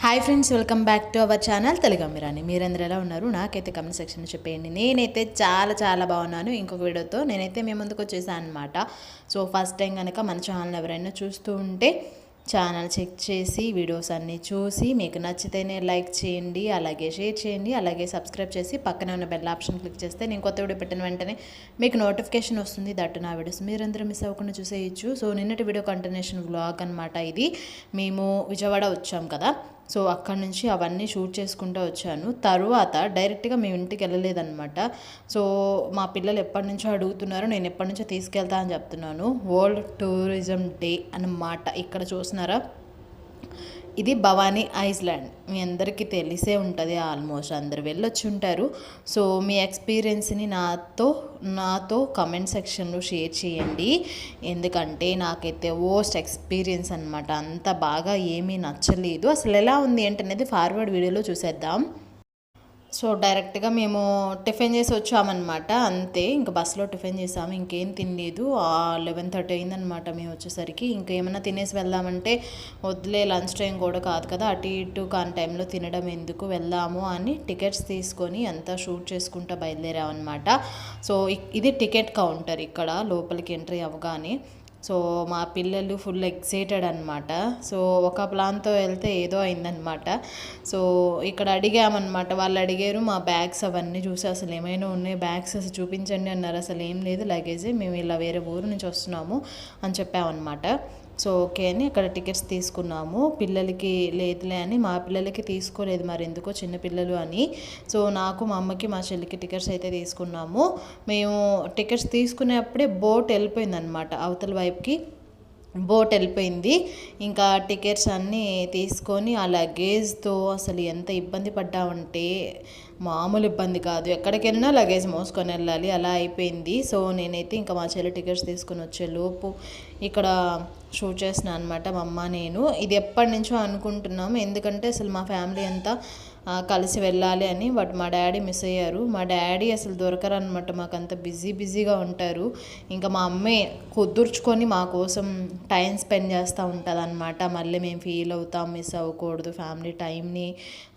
Hi friends, welcome back to our channel Telugu Ammirani. మీరందరూ ఎలా ఉన్నారు? నాకైతే కమెంట్ సెక్షన్లో చెప్పేయండి. నేనైతే చాలా బాగున్నాను. ఇంకొక వీడియోతో నేనైతే మీ ముందుకు వచ్చేసాను అనమాట. సో ఫస్ట్ టైం కనుక మన ఛానల్ ఎవరైనా చూస్తూ ఉంటే ఛానల్ చెక్ చేసి వీడియోస్ అన్నీ చూసి మీకు నచ్చితేనే లైక్ చేయండి, అలాగే షేర్ చేయండి, అలాగే సబ్స్క్రైబ్ చేసి పక్కన ఉన్న బెల్ ఆప్షన్ క్లిక్ చేస్తే నేను కొత్త వీడియో పెట్టిన వెంటనే మీకు నోటిఫికేషన్ వస్తుంది. దట్టు నా వీడియోస్ మీరందరూ మిస్ అవ్వకుండా చూసేయచ్చు. సో నిన్నటి వీడియో కంటిన్యూషన్ వ్లాగ్ అనమాట ఇది. మేము విజయవాడ వచ్చాం కదా, సో అక్కడి నుంచి అవన్నీ షూట్ చేసుకుంటూ వచ్చాను. తరువాత డైరెక్ట్గా మేము ఇంటికి వెళ్ళలేదన్నమాట. సో మా పిల్లలు ఎప్పటి నుంచో అడుగుతున్నారు, నేను ఎప్పటి నుంచో తీసుకెళ్తా అని చెప్తున్నాను. వరల్డ్ టూరిజం డే అన్నమాట. ఇక్కడ చూస్తున్నారా, ఇది భవానీ ఐస్లాండ్. మీ అందరికీ తెలిసే ఉంటుంది, ఆల్మోస్ట్ అందరు వెళ్ళొచ్చి ఉంటారు. సో మీ ఎక్స్పీరియన్స్ని నాతో కమెంట్ సెక్షన్లో షేర్ చేయండి. ఎందుకంటే నాకైతే వోస్ట్ ఎక్స్పీరియన్స్ అనమాట. అంత బాగా ఏమీ నచ్చలేదు. అసలు ఎలా ఉంది ఏంటనేది ఫార్వర్డ్ వీడియోలో చూసేద్దాం. సో డైరెక్ట్గా మేము టిఫిన్ చేసి వచ్చామన్నమాట. అంతే, ఇంకా బస్సులో టిఫిన్ చేసాము, ఇంకేం తినలేదు. 11:30 అయిందనమాట మేము వచ్చేసరికి. ఇంకేమైనా తినేసి వెళ్దామంటే వద్దులే, లంచ్ టైం కూడా కాదు కదా, అటు ఇటు కాని టైంలో తినడం ఎందుకు, వెళ్దాము అని టికెట్స్ తీసుకొని అంతా షూట్ చేసుకుంటూ బయలుదేరామన్నమాట. సో ఇది టికెట్ కౌంటర్ ఇక్కడ లోపలికి ఎంట్రీ అవ్వగానే. సో మా పిల్లలు ఫుల్ ఎక్సైటెడ్ అనమాట. సో ఒక ప్లాన్తో వెళ్తే ఏదో అయిందనమాట. సో ఇక్కడ అడిగామన్నమాట, వాళ్ళు అడిగారు మా బ్యాగ్స్ అవన్నీ చూసి అసలు ఏమైనా ఉన్నాయి బ్యాగ్స్ అసలు చూపించండి అన్నారు. అసలు ఏం లేదు, లగేజే, మేము ఇలా వేరే ఊరు నుంచి వస్తున్నాము అని చెప్పామన్నమాట. సో ఓకే అని అక్కడ టికెట్స్ తీసుకున్నాము. పిల్లలకి లేదులే అని, మా పిల్లలకి తీసుకోలేదు మరి ఎందుకో, చిన్నపిల్లలు అని. సో నాకు, మా అమ్మకి, మా చెల్లికి టికెట్స్ అయితే తీసుకున్నాము. మేము టికెట్స్ తీసుకునేప్పుడే బోట్ వెళ్ళిపోయిందనమాట, అవతల వైపుకి బోట్ వెళ్ళిపోయింది. ఇంకా టికెట్స్ అన్నీ తీసుకొని ఆ లగేజ్తో అసలు ఎంత ఇబ్బంది పడ్డామంటే మామూలు ఇబ్బంది కాదు. ఎక్కడికి వెళ్ళినా లగేజ్ మోసుకొని వెళ్ళాలి, అలా అయిపోయింది. సో నేనైతే ఇంకా మా చెల్లి టికెట్స్ తీసుకొని వచ్చే లోపు ఇక్కడ షూట్ చేస్తున్నాను అనమాట, మా అమ్మ నేను. ఇది ఎప్పటి నుంచో అనుకుంటున్నాము, ఎందుకంటే అసలు మా ఫ్యామిలీ అంతా కలిసి వెళ్ళాలి అని. బట్ మా డాడీ మిస్ అయ్యారు. మా డాడీ అసలు దొరకరు అనమాట, మాకు అంత బిజీగా ఉంటారు. ఇంకా మా అమ్మే కుదుర్చుకొని మా కోసం టైం స్పెండ్ చేస్తూ ఉంటుంది అనమాట. మళ్ళీ మేము ఫీల్ అవుతాం, మిస్ అవ్వకూడదు ఫ్యామిలీ టైంని,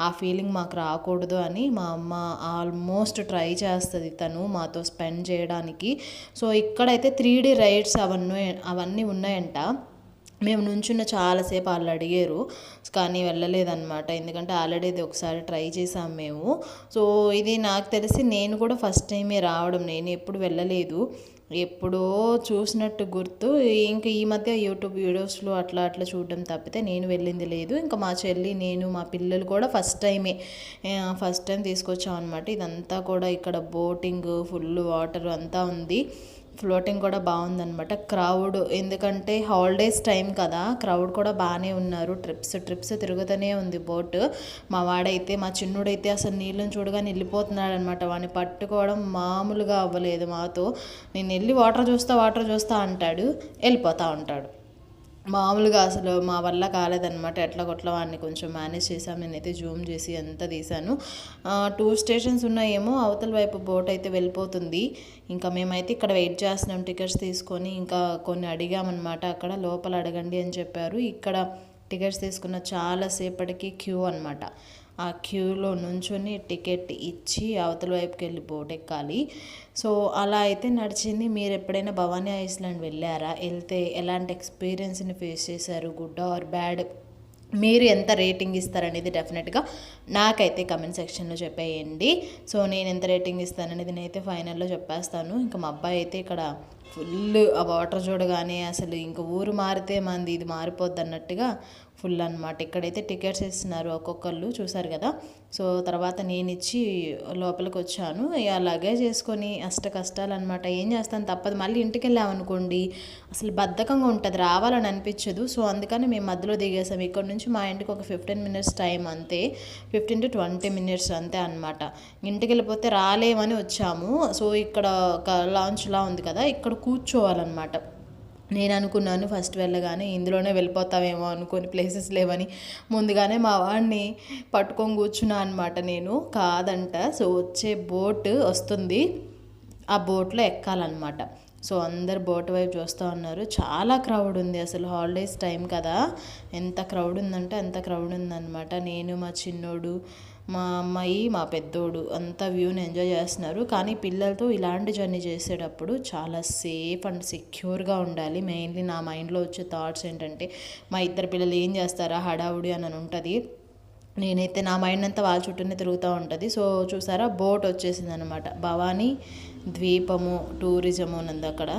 ఆ ఫీలింగ్ మాకు రాకూడదు అని మా అమ్మ ఆల్మోస్ట్ ట్రై చేస్తుంది తను మాతో స్పెండ్ చేయడానికి. సో ఇక్కడైతే 3D రైడ్స్ అవన్నీ ఉన్నాయంట. మేము నుంచున్న చాలాసేపు వాళ్ళు అడిగారు, కానీ వెళ్ళలేదన్నమాట. ఎందుకంటే ఆల్రెడీ ఇది ఒకసారి ట్రై చేసాం మేము. సో ఇది నాకు తెలిసి నేను కూడా ఫస్ట్ టైమే రావడం, నేను ఎప్పుడు వెళ్ళలేదు, ఎప్పుడో చూసినట్టు గుర్తు. ఇంకా ఈ మధ్య యూట్యూబ్ వీడియోస్లో అట్లా చూడడం తప్పితే నేను వెళ్ళింది లేదు. ఇంకా మా చెల్లి, నేను, మా పిల్లలు కూడా ఫస్ట్ టైం తీసుకొచ్చాం అనమాట. ఇదంతా కూడా ఇక్కడ బోటింగ్, ఫుల్ వాటర్ అంతా ఉంది. ఫ్లోటింగ్ కూడా బాగుందనమాట. క్రౌడ్, ఎందుకంటే హాలిడేస్ టైం కదా, క్రౌడ్ కూడా బాగానే ఉన్నారు. ట్రిప్స్ తిరుగుతూనే ఉంది బోట్. మా వాడైతే, మా చిన్నుడైతే అసలు నీళ్ళని చూడగానే వెళ్ళిపోతున్నాడు అనమాట. వాడిని పట్టుకోవడం మామూలుగా అవ్వలేదు మాతో. నేను వెళ్ళి వాటర్ చూస్తా అంటాడు, వెళ్ళిపోతూ ఉంటాడు. మామూలుగా అసలు మా వల్ల కాలేదన్నమాట. ఎట్లా కొట్ల వాడిని కొంచెం మేనేజ్ చేసాం. నేనైతే జూమ్ చేసి అంతా తీసాను. 2 స్టేషన్స్ ఉన్నాయేమో, అవతల వైపు బోట్ అయితే వెళ్ళిపోతుంది. ఇంకా మేమైతే ఇక్కడ వెయిట్ చేస్తున్నాం టికెట్స్ తీసుకొని. ఇంకా కొన్ని అడిగామన్నమాట, అక్కడ లోపల అడగండి అని చెప్పారు. ఇక్కడ టికెట్స్ తీసుకున్న చాలాసేపటికి క్యూ అనమాట. ఆ క్యూలో నుంచొని టికెట్ ఇచ్చి అవతల వైపుకి వెళ్ళి బోట్ ఎక్కాలి. సో అలా అయితే నడిచింది. మీరు ఎప్పుడైనా భవానీ ఐస్లాండ్ వెళ్ళారా? వెళ్తే ఎలాంటి ఎక్స్పీరియన్స్ని ఫేస్ చేశారు, గుడ్ ఆర్ బ్యాడ్? మీరు ఎంత రేటింగ్ ఇస్తారనేది డెఫినెట్గా నాకైతే కమెంట్ సెక్షన్లో చెప్పేయండి. సో నేను ఎంత రేటింగ్ ఇస్తాననేది నేనైతే ఫైనల్లో చెప్పేస్తాను. ఇంకా మా అబ్బాయి అయితే ఇక్కడ ఫుల్ ఆ వాటర్ చూడగానే అసలు ఇంకా ఊరు మారితే మంది ఇది మారిపోద్ది అన్నట్టుగా ఫుల్ అనమాట. ఇక్కడైతే టికెట్స్ ఇస్తున్నారు ఒక్కొక్కళ్ళు, చూసారు కదా. సో తర్వాత నేను ఇచ్చి లోపలికి వచ్చాను. అలాగే చేసుకొని కష్టాలు అనమాట. ఏం చేస్తాను, తప్పదు. మళ్ళీ ఇంటికి వెళ్ళామనుకోండి అసలు బద్ధకంగా ఉంటుంది, రావాలని అనిపించదు. సో అందుకని మేము మధ్యలో దిగేసాం. ఇక్కడ నుంచి మా ఇంటికి ఒక 15 మినిట్స్ టైం అంతే, 15 to 20 మినిట్స్ అంతే అనమాట. ఇంటికి వెళ్ళిపోతే రాలేమని వచ్చాము. సో ఇక్కడ ఒక లాంచ్లా ఉంది కదా, ఇక్కడ కూర్చోవాలన్నమాట. నేను అనుకున్నాను ఫస్ట్ వెళ్ళగానే ఇందులోనే వెళ్ళిపోతావేమో అనుకొని, ప్లేసెస్ లేవని ముందుగానే మా వాడిని పట్టుకొని కూర్చున్నా అనమాట. నేను కాదంట. సో వచ్చే బోట్ వస్తుంది, ఆ బోట్లో ఎక్కాలన్నమాట. సో అందరు బోట్ వైపు చూస్తూ ఉన్నారు. చాలా క్రౌడ్ ఉంది, అసలు హాలిడేస్ టైం కదా, ఎంత క్రౌడ్ ఉందంటే అంత క్రౌడ్ ఉందన్నమాట. నేను, మా చిన్నోడు, మా అమ్మాయి, మా పెద్దోడు అంతా వ్యూని ఎంజాయ్ చేస్తున్నారు. కానీ పిల్లలతో ఇలాంటి జర్నీ చేసేటప్పుడు చాలా సేఫ్ అండ్ సెక్యూర్గా ఉండాలి. మెయిన్లీ నా మైండ్లో వచ్చే థాట్స్ ఏంటంటే, మా ఇద్దరు పిల్లలు ఏం చేస్తారా హడావుడి అని ఉంటుంది. నేనైతే నా మైండ్ అంతా వాళ్ళ చుట్టూనే తిరుగుతూ ఉంటుంది. సో చూసారా, బోట్ వచ్చేసింది అనమాట. భవానీ ద్వీపము టూరిజము ఉన్నది అక్కడ.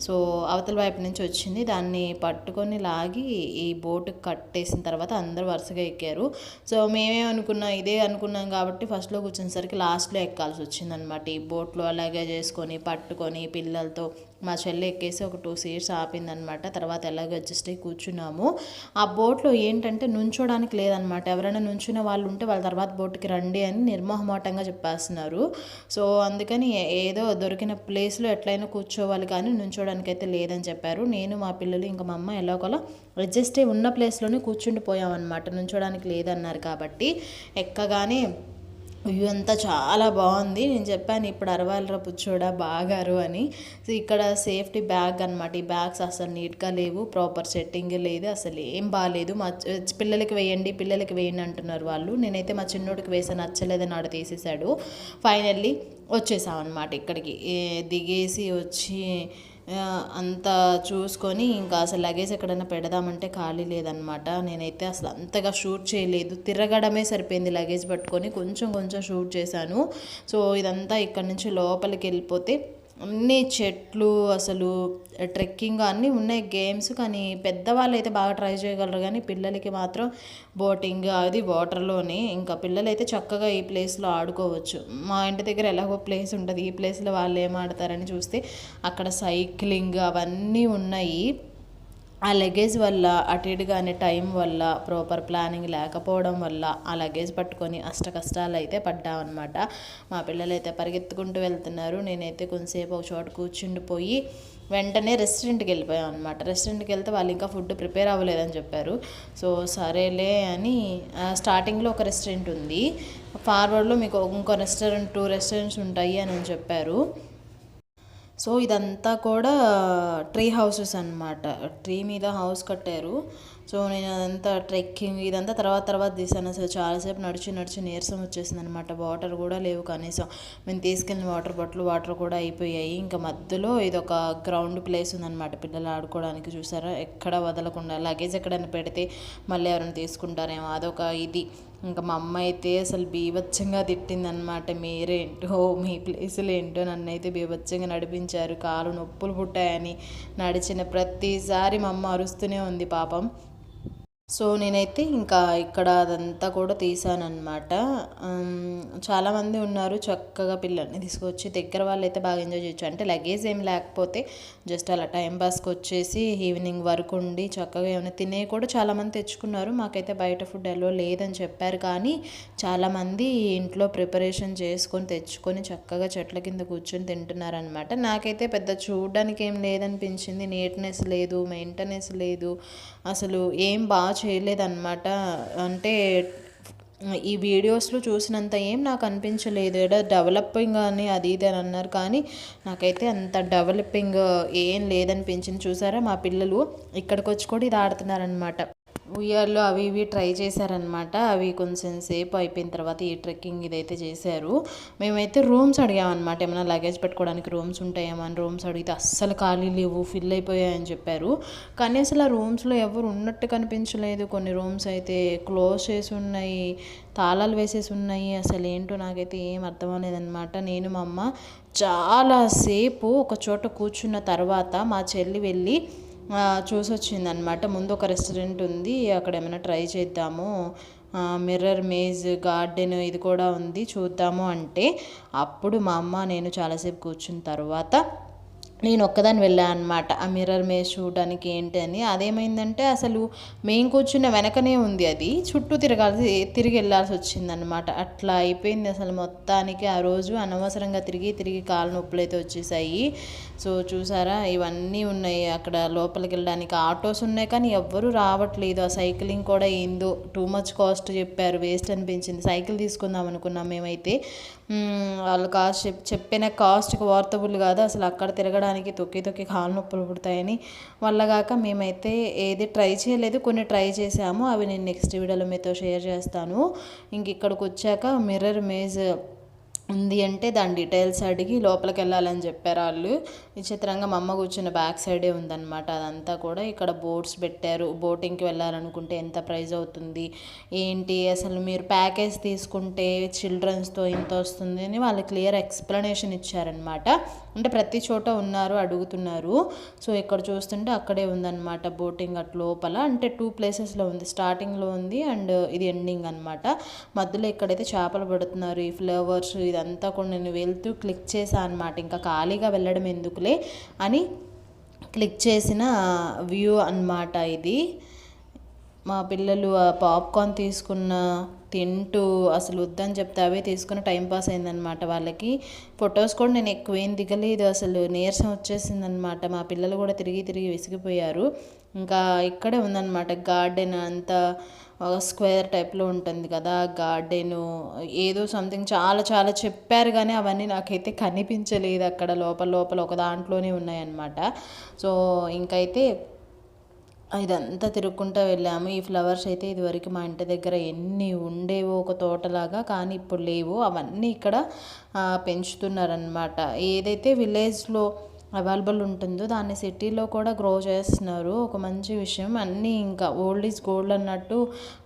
సో అవతల వైపు నుంచి వచ్చింది, దాన్ని పట్టుకొని లాగి ఈ బోటుకి కట్టేసిన తర్వాత అందరూ వరుసగా ఎక్కారు. సో మేమేమనుకున్నాం, ఇదే అనుకున్నాం కాబట్టి ఫస్ట్లో కూర్చునేసరికి లాస్ట్లో ఎక్కాల్సి వచ్చిందనమాట. ఈ బోట్లో అలాగే చేసుకొని పట్టుకొని పిల్లలతో మా చెల్లి ఎక్కేసి ఒక 2 సీట్స్ ఆపిందనమాట. తర్వాత ఎలాగో అడ్జస్ట్ అయ్యి కూర్చున్నాము. ఆ బోట్లో ఏంటంటే నుంచోడానికి లేదనమాట. ఎవరైనా నుంచున్న వాళ్ళు ఉంటే వాళ్ళ తర్వాత బోట్కి రండి అని నిర్మోహమాటంగా చెప్పేస్తున్నారు. సో అందుకని ఏదో దొరికిన ప్లేస్లో ఎట్లయినా కూర్చోవాలి, కానీ నుంచోడానికి అయితే లేదని చెప్పారు. నేను, మా పిల్లలు, ఇంకా మా అమ్మ ఎలాగోలా అడ్జస్ట్ అయ్యి ఉన్న ప్లేస్లోనే కూర్చుండిపోయామన్నమాట. నుంచోడానికి లేదన్నారు కాబట్టి. ఎక్కగానే వ్యూ అంతా చాలా బాగుంది. నేను చెప్పాను ఇప్పుడు అరవాలరా పుచ్చోడా బాగారు అని. సో ఇక్కడ సేఫ్టీ బ్యాగ్ అనమాట. ఈ బ్యాగ్స్ అసలు నీట్గా లేవు, ప్రాపర్ సెట్టింగ్ లేదు, అసలు ఏం బాగాలేదు. మా పిల్లలకి వేయండి అంటున్నారు వాళ్ళు. నేనైతే మా చిన్నోడికి వేసా, నచ్చలేదని ఆడ తీసేశాడు. ఫైనల్లీ వచ్చేసాం అనమాట ఇక్కడికి. దిగేసి వచ్చి అంతా చూసుకొని ఇంకా అసలు లగేజ్ ఎక్కడైనా పెడదామంటే ఖాళీ లేదనమాట. నేనైతే అసలు అంతగా షూట్ చేయలేదు, తిరగడమే సరిపోయింది లగేజ్ పట్టుకొని. కొంచెం షూట్ చేశాను. సో ఇదంతా ఇక్కడ నుంచి లోపలికి వెళ్ళిపోతే అన్ని చెట్లు, అసలు ట్రెక్కింగ్ అన్నీ ఉన్నాయి, గేమ్స్. కానీ పెద్దవాళ్ళు అయితే బాగా ట్రై చేయగలరు, కానీ పిల్లలకి మాత్రం బోటింగ్ అది వాటర్లోనే. ఇంకా పిల్లలు అయితే చక్కగా ఈ ప్లేస్లో ఆడుకోవచ్చు. మా ఇంటి దగ్గర ఎలాగో ప్లేస్ ఉంటుంది, ఈ ప్లేస్లో వాళ్ళు ఏం ఆడతారని చూస్తే అక్కడ సైక్లింగ్ అవన్నీ ఉన్నాయి. ఆ లగేజ్ వల్ల, అటు ఇటుగానే టైం వల్ల, ప్రాపర్ ప్లానింగ్ లేకపోవడం వల్ల ఆ లగేజ్ పట్టుకొని కష్టాలు అయితే పడ్డామన్నమాట. మా పిల్లలు అయితే పరిగెత్తుకుంటూ వెళ్తున్నారు. నేనైతే కొంతసేపు ఒక చోట కూర్చుండిపోయి వెంటనే రెస్టారెంట్కి వెళ్ళిపోయాం అనమాట. రెస్టారెంట్కి వెళ్తే వాళ్ళు ఇంకా ఫుడ్ ప్రిపేర్ అవ్వలేదని చెప్పారు. సో సరేలే అని స్టార్టింగ్లో ఒక రెస్టారెంట్ ఉంది, ఫార్వర్డ్లో మీకు ఇంకో రెస్టారెంట్ 2 రెస్టారెంట్స్ ఉంటాయి అని చెప్పారు. సో ఇదంతా కూడా ట్రీ హౌసెస్ అనమాట. ట్రీ మీద హౌస్ కట్టారు. సో నేను అదంతా ట్రెక్కింగ్ ఇదంతా తర్వాత తీసాను. అసలు చాలాసేపు నడిచి నీరసం వచ్చేసింది అనమాట. వాటర్ కూడా లేవు కనీసం. మేము తీసుకెళ్ళిన వాటర్ కూడా అయిపోయాయి. ఇంకా మధ్యలో ఇది ఒక గ్రౌండ్ ప్లేస్ ఉందన్నమాట పిల్లలు ఆడుకోవడానికి. చూసారా, ఎక్కడ వదలకుండా లగేజ్ ఎక్కడైనా పెడితే మళ్ళీ ఎవరైనా తీసుకుంటారేమో, అదొక ఇది. ఇంకా మా అమ్మ అయితే అసలు బీభత్సంగా తిట్టిందనమాట. మీరేంటో మీ ప్లేసులు ఏంటో నన్ను అయితే బీభత్సంగా నడిపించారు, కాలు నొప్పులు పుట్టాయని. నడిచిన ప్రతిసారి మా అమ్మ అరుస్తూనే ఉంది పాపం. సో నేనైతే ఇంకా ఇక్కడ అదంతా కూడా తీసానమాట. చాలామంది ఉన్నారు, చక్కగా పిల్లల్ని తీసుకొచ్చి దగ్గర వాళ్ళు అయితే బాగా ఎంజాయ్ చేయొచ్చు. అంటే లగేజ్ ఏం లేకపోతే జస్ట్ అలా టైం పాస్కి వచ్చేసి ఈవినింగ్ వరకు ఉండి చక్కగా ఏమైనా తినే కూడా చాలామంది తెచ్చుకున్నారు. మాకైతే బయట ఫుడ్ ఎల్లో లేదని చెప్పారు, కానీ చాలామంది ఇంట్లో ప్రిపరేషన్ చేసుకొని తెచ్చుకొని చక్కగా చెట్ల కింద కూర్చొని తింటున్నారనమాట. నాకైతే పెద్ద చూడడానికి ఏం లేదనిపించింది. నీట్నెస్ లేదు, మెయింటెనెన్స్ లేదు, అసలు ఏం బాగా చేయలేదన్నమాట. అంటే ఈ వీడియోస్లో చూసినంత ఏం నాకు అనిపించలేదు. ఏదో డెవలపింగ్ అని అది ఇది అని అన్నారు, కానీ నాకైతే అంత డెవలపింగ్ ఏం లేదనిపించింది. చూసారా, మా పిల్లలు ఇక్కడికి వచ్చి కూడా ఇది ఆడుతున్నారనమాట. ఉయ్యాల్లో అవి ఇవి ట్రై చేశారనమాట. అవి కొంచెం సేపు అయిపోయిన తర్వాత ఈ ట్రెక్కింగ్ ఇదైతే చేశారు. మేమైతే రూమ్స్ అడిగామన్నమాట, ఏమైనా లగేజ్ పెట్టుకోవడానికి రూమ్స్ ఉంటాయేమో అని. రూమ్స్ అడిగితే అస్సలు ఖాళీ లేవు, ఫిల్ అయిపోయాయని చెప్పారు. కానీ అసలు ఆ రూమ్స్లో ఎవరు ఉన్నట్టు కనిపించలేదు. కొన్ని రూమ్స్ అయితే క్లోజ్ చేసి ఉన్నాయి, తాళాలు వేసేసి ఉన్నాయి. అసలు ఏంటో నాకైతే ఏం అర్థం అవ్వలేదన్నమాట. నేను మా అమ్మ చాలాసేపు ఒక చోట కూర్చున్న తర్వాత మా చెల్లి వెళ్ళి చూసి వచ్చిందనమాట. ముందు ఒక రెస్టారెంట్ ఉంది, అక్కడ ఏమైనా ట్రై చేద్దాము, మిర్రర్ మేజ్ గార్డెన్ ఇది కూడా ఉంది చూద్దాము అంటే, అప్పుడు మా అమ్మ నేను చాలాసేపు కూర్చున్న తర్వాత నేను ఒక్కదాన్ని వెళ్ళాను అనమాట ఆ మిర్రర్ మేజ్ చూడడానికి ఏంటి అని. అదేమైందంటే అసలు మేము కూర్చున్న వెనకనే ఉంది, అది చుట్టూ తిరిగి వెళ్ళాల్సి వచ్చిందనమాట. అట్లా అయిపోయింది అసలు మొత్తానికి. ఆ రోజు అనవసరంగా తిరిగి కాలు నొప్పులు అయితే వచ్చేసాయి. సో చూసారా, ఇవన్నీ ఉన్నాయి అక్కడ. లోపలికి వెళ్ళడానికి ఆటోస్ ఉన్నాయి, కానీ ఎవ్వరూ రావట్లేదు. ఆ సైక్లింగ్ కూడా ఏందో టూ మచ్ కాస్ట్ చెప్పారు, వేస్ట్ అనిపించింది. సైకిల్ తీసుకుందాం అనుకున్నాం మేమైతే. వాళ్ళు కాస్ట్ చెప్పిన కాస్ట్కి వార్తబుల్ కాదు అసలు. అక్కడ తిరగడానికి ఎక్కడానికి తొక్కి తొక్కి కాళ్ళు నొప్పులు పుడతాయని వల్లగాక మేమైతే ఏది ట్రై చేయలేదు. కొన్ని ట్రై చేసాము, అవి నేను నెక్స్ట్ వీడియోలో మీతో షేర్ చేస్తాను. ఇంక ఇక్కడికి వచ్చాక మిర్రర్ మేజ్ ఉంది అంటే దాని డీటెయిల్స్ అడిగి లోపలికి వెళ్ళాలని చెప్పారు వాళ్ళు. విచిత్రంగా మా అమ్మ కూర్చున్న బ్యాక్ సైడే ఉందన్నమాట అదంతా కూడా. ఇక్కడ బోట్స్ పెట్టారు, బోటింగ్కి వెళ్ళాలనుకుంటే ఎంత ప్రైస్ అవుతుంది ఏంటి, అసలు మీరు ప్యాకేజ్ తీసుకుంటే చిల్డ్రన్స్తో ఇంత వస్తుంది అని వాళ్ళు క్లియర్ ఎక్స్ప్లెనేషన్ ఇచ్చారనమాట. అంటే ప్రతి చోట ఉన్నారు, అడుగుతున్నారు. సో ఇక్కడ చూస్తుంటే అక్కడే ఉందన్నమాట బోటింగ్ అటు లోపల. అంటే 2 ప్లేసెస్లో ఉంది, స్టార్టింగ్లో ఉంది అండ్ ఇది ఎండింగ్ అనమాట. మధ్యలో ఇక్కడైతే చేపలు పడుతున్నారు, ఈ ఫ్లవర్స్ ఇదంతా కూడా నేను వెళ్తూ క్లిక్ చేశాను అనమాట. ఇంకా ఖాళీగా వెళ్ళడం ఎందుకులే అని క్లిక్ చేసిన వ్యూ అన్నమాట ఇది. మా పిల్లలు పాప్కార్న్ తీసుకున్న తింటూ అసలు వద్దని చెప్తే అవే తీసుకుని టైంపాస్ అయిందనమాట వాళ్ళకి. ఫొటోస్ కూడా నేను ఎక్కువ ఏం దిగలేదు, అసలు నీరసం వచ్చేసిందనమాట. మా పిల్లలు కూడా తిరిగి తిరిగి విసిగిపోయారు. ఇంకా ఇక్కడే ఉందన్నమాట గార్డెన్ అంతా స్క్వేర్ టైప్లో ఉంటుంది కదా గార్డెను, ఏదో సంథింగ్ చాలా చాలా చెప్పారు కానీ అవన్నీ నాకైతే కనిపించలేదు అక్కడ. లోపల లోపల ఒక దాంట్లోనే ఉన్నాయన్నమాట. సో ఇంకైతే ఇదంతా తిరుక్కుంటూ వెళ్ళాము. ఈ ఫ్లవర్స్ అయితే ఇదివరకు మా ఇంటి దగ్గర ఎన్ని ఉండేవో ఒక తోటలాగా, కానీ ఇప్పుడు లేవు. అవన్నీ ఇక్కడ పెంచుతున్నారనమాట. ఏదైతే విలేజ్లో అవైలబుల్ ఉంటుందో దాన్ని సిటీలో కూడా గ్రో చేస్తున్నారు. ఒక మంచి విషయం. అన్నీ ఇంకా ఓల్డ్ ఈజ్ గోల్డ్ అన్నట్టు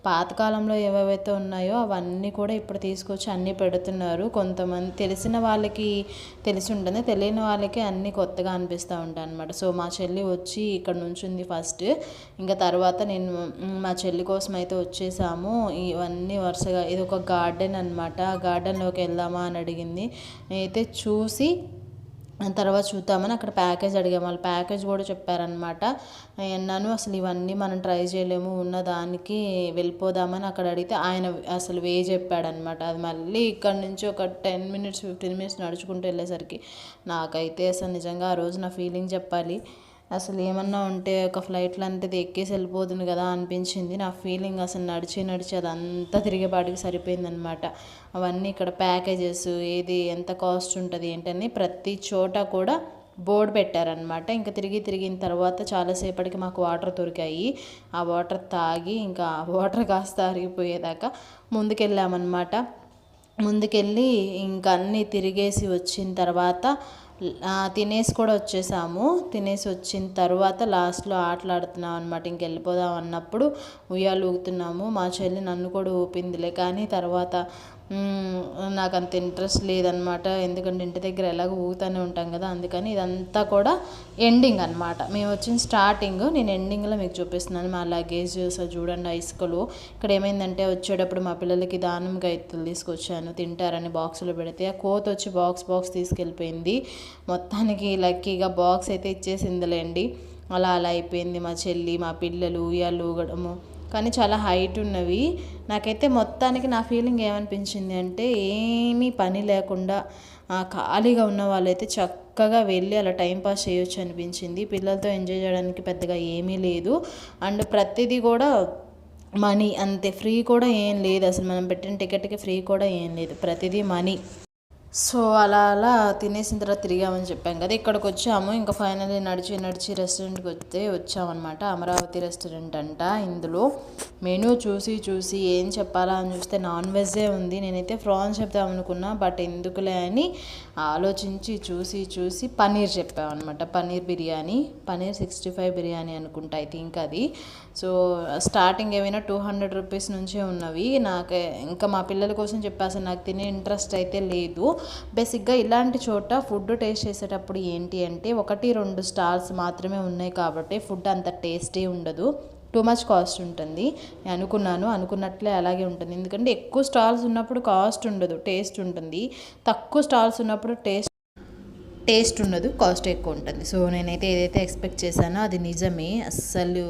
పాతకాలంలో ఏవేవైతే ఉన్నాయో అవన్నీ కూడా ఇప్పుడు తీసుకొచ్చి అన్నీ పెడుతున్నారు. కొంతమంది తెలిసిన వాళ్ళకి తెలిసి ఉంటుంది, తెలియని వాళ్ళకి అన్నీ కొత్తగా అనిపిస్తూ ఉంటాయి అన్నమాట. సో మా చెల్లి వచ్చి ఇక్కడ నుంచింది ఫస్ట్, ఇంకా తర్వాత నేను మా చెల్లి కోసం అయితే వచ్చేసాము. ఇవన్నీ వరుసగా ఇది ఒక గార్డెన్ అనమాట. గార్డెన్లోకి వెళ్దామా అని అడిగింది. నేనైతే చూసి తర్వాత చూద్దామని అక్కడ ప్యాకేజ్ అడిగాము. వాళ్ళు ప్యాకేజ్ కూడా చెప్పారనమాట. అన్నాను అసలు ఇవన్నీ మనం ట్రై చేయలేము, ఉన్న దానికి వెళ్ళిపోదామని అక్కడ అడిగితే ఆయన అసలు చెప్పాడనమాట. అది మళ్ళీ ఇక్కడ నుంచి ఒక 10 మినిట్స్ 15 మినిట్స్ నడుచుకుంటూ వెళ్ళేసరికి నాకైతే అసలు నిజంగా ఆ రోజు నా ఫీలింగ్ చెప్పాలి, అసలు ఏమన్నా ఉంటే ఒక ఫ్లైట్లో అంతది ఎక్కేసి వెళ్ళిపోతుంది కదా అనిపించింది. నా ఫీలింగ్ అసలు నడిచి నడిచి అదంతా తిరిగేపాటికి సరిపోయిందనమాట. అవన్నీ ఇక్కడ ప్యాకేజెస్ ఏది ఎంత కాస్ట్ ఉంటుంది ఏంటని ప్రతి చోట కూడా బోర్డు పెట్టారనమాట. ఇంకా తిరిగిన తర్వాత చాలాసేపటికి మాకు వాటర్ దొరికాయి. ఆ వాటర్ తాగి ఇంకా వాటర్ కాస్త అరిగిపోయేదాకా ముందుకెళ్ళామన్నమాట. ముందుకెళ్ళి ఇంకా అన్నీ తిరిగేసి వచ్చిన తర్వాత తినేసి కూడా వచ్చేసాము. తినేసి వచ్చిన తర్వాత లాస్ట్లో ఆటలాడుతున్నాం అనమాట. ఇంకెళ్ళిపోదాం అన్నప్పుడు ఉయ్యాలు ఊగుతున్నాము. మా చెల్లి నన్ను కూడా ఊపిందిలే, కానీ తర్వాత నాకు అంత ఇంట్రెస్ట్ లేదనమాట. ఎందుకంటే ఇంటి దగ్గర ఎలాగో ఊగుతూనే ఉంటాం కదా, అందుకని ఇదంతా కూడా ఎండింగ్ అనమాట. మేము వచ్చిన స్టార్టింగ్, నేను ఎండింగ్లో మీకు చూపిస్తున్నాను. మా లగేజ్ చూడండి ఇసుకలు. ఇక్కడ ఏమైందంటే వచ్చేటప్పుడు మా పిల్లలకి దానిమ్మకాయ ఎత్తులు తీసుకొచ్చాను తింటారని బాక్సులో పెడితే ఆ కోత వచ్చి బాక్స్ తీసుకెళ్ళిపోయింది. మొత్తానికి లక్కీగా బాక్స్ అయితే ఇచ్చేసిందిలేండి. అలా అయిపోయింది. మా చెల్లి మా పిల్లలు ఉయ్యాలు ఊగడము, కానీ చాలా హైట్ ఉన్నవి. నాకైతే మొత్తానికి నా ఫీలింగ్ ఏమనిపించింది అంటే ఏమీ పని లేకుండా ఖాళీగా ఉన్న వాళ్ళైతే చక్కగా వెళ్ళి అలా టైంపాస్ చేయొచ్చు అనిపించింది. పిల్లలతో ఎంజాయ్ చేయడానికి పెద్దగా ఏమీ లేదు. అండ్ ప్రతిదీ కూడా మనీ అంతే, ఫ్రీ కూడా ఏం లేదు. అసలు మనం పెట్టిన టికెట్కి ఫ్రీ కూడా ఏం లేదు, ప్రతిదీ మనీ. సో అలా తినేసిన తర్వాత తిరిగామని చెప్పాం కదా. ఇక్కడికి వచ్చాము. ఇంకా ఫైనల్లీ నడిచి రెస్టారెంట్కి వచ్చామన్నమాట. అమరావతి రెస్టారెంట్ అంట. ఇందులో మెనూ చూసి ఏం చెప్పాలా అని చూస్తే నాన్ వెజ్జే ఉంది. నేనైతే ప్రాన్స్ చెప్దాం అనుకున్నా, బట్ ఎందుకులే అని ఆలోచించి చూసి పన్నీర్ చెప్పామన్నమాట. పన్నీర్ బిర్యానీ, పన్నీర్ 65 బిర్యానీ అనుకుంటా ఐ థింక్ అది. సో స్టార్టింగ్ ఏమైనా 200 రూపీస్ నుంచే ఉన్నవి. నాకు ఇంకా మా పిల్లల కోసం చెప్పాల్సిన నాకు తినే ఇంట్రెస్ట్ అయితే లేదు. బేసిక్గా ఇలాంటి చోట ఫుడ్ టేస్ట్ చేసేటప్పుడు ఏంటి అంటే 1-2 స్టాల్స్ మాత్రమే ఉన్నాయి కాబట్టి ఫుడ్ అంత టేస్టీ ఉండదు, టూ మచ్ కాస్ట్ ఉంటుంది. నేను అనుకున్నట్లే అలాగే ఉంటుంది. ఎందుకంటే ఎక్కువ స్టాల్స్ ఉన్నప్పుడు కాస్ట్ ఉండదు, టేస్ట్ ఉంటుంది. తక్కువ స్టాల్స్ ఉన్నప్పుడు టేస్ట్ ఉండదు, కాస్ట్ ఎక్కువ ఉంటుంది. సో నేనైతే ఏదైతే ఎక్స్పెక్ట్ చేశానో అది నిజమే. అస్సలు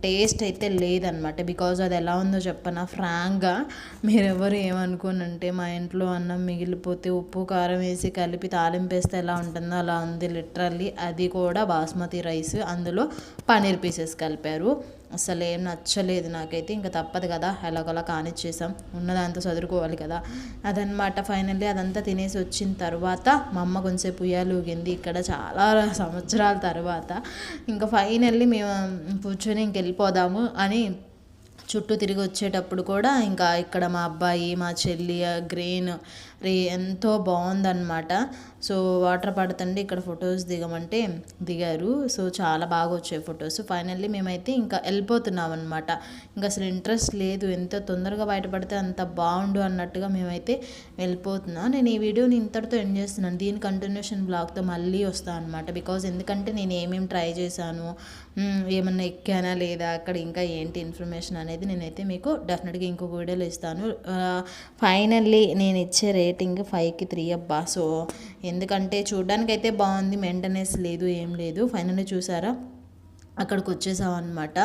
టేస్ట్ అయితే లేదనమాట. బికాజ్ అది ఎలా ఉందో చెప్పనా, ఫ్రాంక్గా మీరెవరు ఏమనుకోనంటే మా ఇంట్లో అన్నం మిగిలిపోతే ఉప్పు కారం వేసి కలిపి తాలింపేస్తే ఎలా ఉంటుందో అలా ఉంది లిటరల్లీ. అది కూడా బాస్మతి రైస్, అందులో పన్నీర్ పీసెస్ కలిపారు. అసలు ఏం నచ్చలేదు నాకైతే. ఇంకా తప్పదు కదా, ఎలాగోలా కానిచ్చేసాం, ఉన్నదాంతో చదువుకోవాలి కదా. అదనమాట. ఫైనల్లీ అదంతా తినేసి వచ్చిన తర్వాత మా అమ్మ కొంచెంసేపు ఉయ్యాలు ఊగింది ఇక్కడ చాలా సంవత్సరాల తర్వాత. ఇంకా ఫైనల్లీ మేము కూర్చొని ఇంకెళ్ళిపోదాము అని చుట్టూ తిరిగి వచ్చేటప్పుడు కూడా ఇంకా ఇక్కడ మా అబ్బాయి, మా చెల్లి, గ్రీన్ ఎంతో బాగుందన్నమాట. సో వాటర్ పడుతుంటే ఇక్కడ ఫొటోస్ దిగమంటే దిగారు. సో చాలా బాగా వచ్చాయి ఫొటోస్. ఫైనల్లీ మేమైతే ఇంకా వెళ్ళిపోతున్నాం అనమాట. ఇంకా అసలు ఇంట్రెస్ట్ లేదు, ఎంత తొందరగా బయటపడితే అంత బాగుండు అన్నట్టుగా మేమైతే వెళ్ళిపోతున్నాం. నేను ఈ వీడియోని ఇంతటితో ఎండ్ చేస్తున్నాను. దీని కంటిన్యూషన్ బ్లాగ్తో మళ్ళీ వస్తాను అనమాట. బికాజ్ ఎందుకంటే నేను ఏమేమి ట్రై చేశాను, ఏమన్నా ఎక్కానా లేదా, అక్కడ ఇంకా ఏంటి ఇన్ఫర్మేషన్ అనేది నేనైతే మీకు డెఫినెట్గా ఇంకొక వీడియోలో ఇస్తాను. ఫైనల్లీ నేను ఇచ్చే రేటింగ్ 5కి 3 అబ్బా. సో ఎందుకంటే చూడడానికి అయితే బాగుంది, మెయింటెనెన్స్ లేదు, ఏం లేదు. ఫైనల్లీ చూసారా, అక్కడికి వచ్చేసాం అనమాట.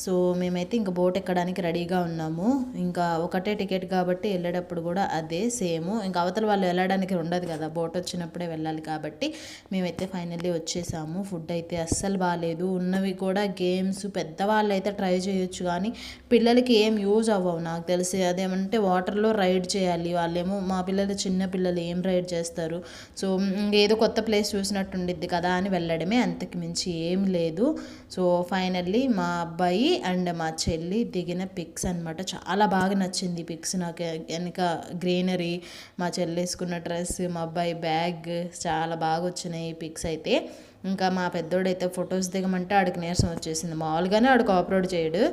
సో మేమైతే ఇంకా బోట్ ఎక్కడానికి రెడీగా ఉన్నాము. ఇంకా ఒకటే టికెట్ కాబట్టి వెళ్ళేటప్పుడు కూడా అదే సేమ్. ఇంకా అవతల వాళ్ళు వెళ్ళడానికి ఉండదు కదా, బోట్ వచ్చినప్పుడే వెళ్ళాలి కాబట్టి మేమైతే ఫైనల్లీ వచ్చేసాము. ఫుడ్ అయితే అస్సలు బాగాలేదు. ఉన్నవి కూడా గేమ్స్ పెద్దవాళ్ళు అయితే ట్రై చేయొచ్చు కానీ పిల్లలకి ఏం యూజ్ అవ్వవు నాకు తెలిసి. అదేమంటే వాటర్లో రైడ్ చేయాలి, వాళ్ళేమో మా పిల్లలు చిన్న పిల్లలు ఏం రైడ్ చేస్తారు. సో ఏదో కొత్త ప్లేస్ చూసినట్టు ఉండిద్ది కదా అని వెళ్ళడమే, అంతకు మించి ఏం లేదు. సో ఫైనల్లీ మా అబ్బాయి అండ్ మా చెల్లి దిగిన పిక్స్ అనమాట. చాలా బాగా నచ్చింది పిక్స్ నాకు. వెనక గ్రీనరీ, మా చెల్లి వేసుకున్న డ్రెస్, మా అబ్బాయి బ్యాగ్ చాలా బాగా వచ్చినాయి ఈ పిక్స్ అయితే. ఇంకా మా పెద్దోడైతే ఫొటోస్ దిగమంటే ఆడికి నీరసం వచ్చేసింది. మామూలుగానే ఆడు కోఆపరేట్ చేయడు,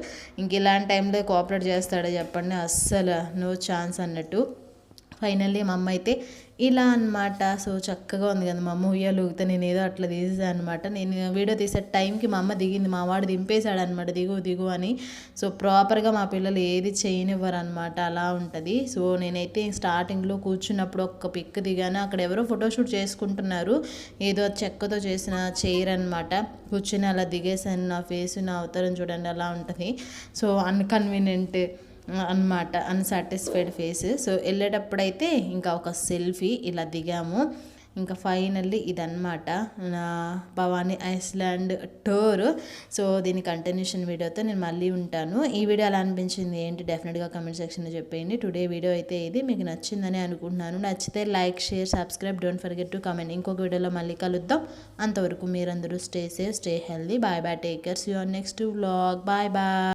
ఇంక ఇలాంటి టైంలో కోఆపరేట్ చేస్తాడో చెప్పండి, అస్సలు నో ఛాన్స్ అన్నట్టు. ఫైనల్లీ మా అమ్మ అయితే ఇలా అనమాట. సో చక్కగా ఉంది కదా, మా అమ్మ ఉయ్యాలు ఊగితే నేను ఏదో అట్లా తీసేసాను అనమాట. నేను వీడియో తీసే టైంకి మా అమ్మ దిగింది, మా వాడు దింపేశాడు అనమాట, దిగు దిగు అని. సో ప్రాపర్గా మా పిల్లలు ఏది చేయనివ్వరు అనమాట, అలా ఉంటుంది. సో నేనైతే స్టార్టింగ్లో కూర్చున్నప్పుడు ఒక్క పిక్ దిగాను. అక్కడ ఎవరో ఫోటోషూట్ చేసుకుంటున్నారు, ఏదో చెక్కతో చేసిన చైర్ అనమాట. కూర్చుని అలా దిగేసాను. నా ఫేస్, నా అవతారం చూడండి అలా ఉంటుంది. సో అన్కన్వీనియంట్ అనమాట, అన్సాటిస్ఫైడ్ ఫేస్. సో వెళ్ళేటప్పుడైతే ఇంకా ఒక సెల్ఫీ ఇలా దిగాము. ఇంకా ఫైనల్లీ ఇదన్నమాట నా భవానీ ఐస్లాండ్ టూర్. సో దీని కంటిన్యూషన్ వీడియోతో నేను మళ్ళీ ఉంటాను. ఈ వీడియో ఎలా అనిపించింది ఏంటి డెఫినెట్గా కమెంట్ సెక్షన్లో చెప్పేయండి. టుడే వీడియో అయితే ఇది మీకు నచ్చిందని అనుకుంటున్నాను. నచ్చితే like, share, subscribe, don't forget to comment. ఇంకొక వీడియోలో మళ్ళీ కలుద్దాం. అంతవరకు మీరందరూ stay safe, stay healthy. Bye bye, take care, see you on next vlog. Bye bye.